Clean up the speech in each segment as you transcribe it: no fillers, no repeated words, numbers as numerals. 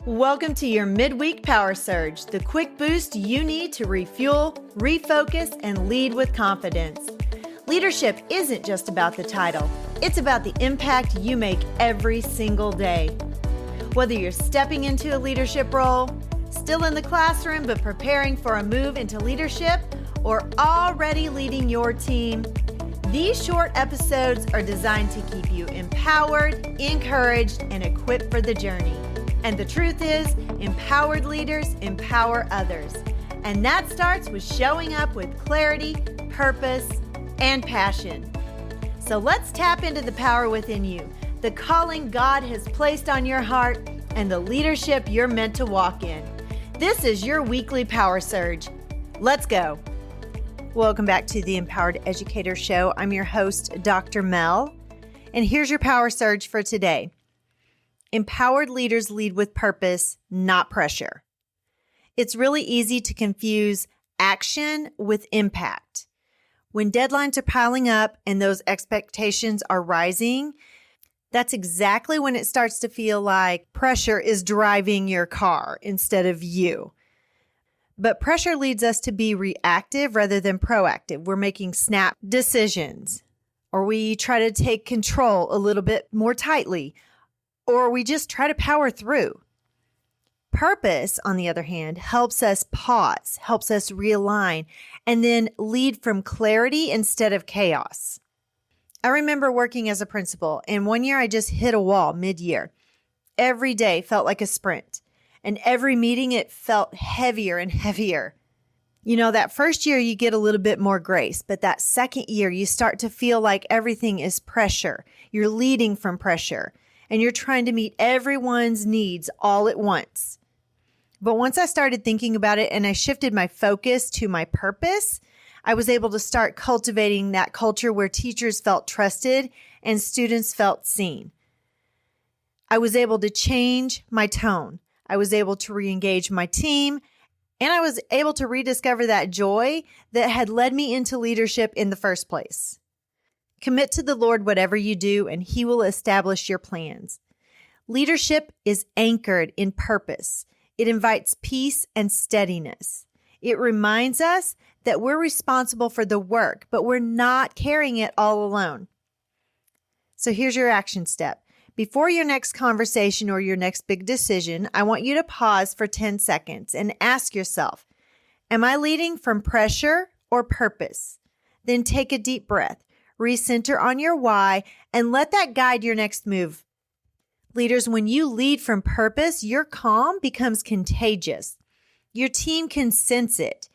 Welcome to your midweek power surge, the quick boost you need to refuel, refocus, and lead with confidence. Leadership isn't just about the title, it's about the impact you make every single day. Whether you're stepping into a leadership role, still in the classroom but preparing for a move into leadership, or already leading your team, these short episodes are designed to keep you empowered, encouraged, and equipped for the journey. And the truth is, empowered leaders empower others. And that starts with showing up with clarity, purpose, and passion. So let's tap into the power within you, the calling God has placed on your heart, and the leadership you're meant to walk in. This is your weekly power surge. Let's go. Welcome back to the Empowered Educator Show. I'm your host, Dr. Mel, and here's your power surge for today. Empowered leaders lead with purpose, not pressure. It's really easy to confuse action with impact. When deadlines are piling up and those expectations are rising, that's exactly when it starts to feel like pressure is driving your car instead of you. But pressure leads us to be reactive rather than proactive. We're making snap decisions, or we try to take control a little bit more tightly, or we just try to power through. Purpose, on the other hand, helps us pause, helps us realign, and then lead from clarity instead of chaos. I remember working as a principal, and one year I just hit a wall mid-year. Every day felt like a sprint, and every meeting it felt heavier and heavier. You know, that first year you get a little bit more grace, but that second year you start to feel like everything is pressure. You're leading from pressure. And you're trying to meet everyone's needs all at once. But once I started thinking about it and I shifted my focus to my purpose, I was able to start cultivating that culture where teachers felt trusted and students felt seen. I was able to change my tone. I was able to re-engage my team, and I was able to rediscover that joy that had led me into leadership in the first place. Commit to the Lord whatever you do, and He will establish your plans. Leadership is anchored in purpose. It invites peace and steadiness. It reminds us that we're responsible for the work, but we're not carrying it all alone. So here's your action step. Before your next conversation or your next big decision, I want you to pause for 10 seconds and ask yourself, am I leading from pressure or purpose? Then take a deep breath. Recenter on your why, and let that guide your next move. Leaders, when you lead from purpose, your calm becomes contagious. Your team can sense it,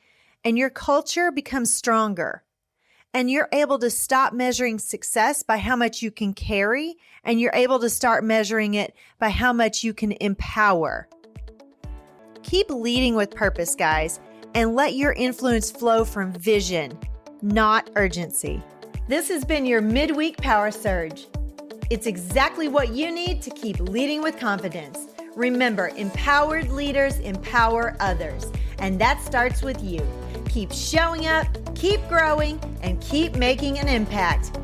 and your culture becomes stronger. And you're able to stop measuring success by how much you can carry, and you're able to start measuring it by how much you can empower. Keep leading with purpose, guys, and let your influence flow from vision, not urgency. This has been your midweek power surge. It's exactly what you need to keep leading with confidence. Remember, empowered leaders empower others, and that starts with you. Keep showing up, keep growing, and keep making an impact.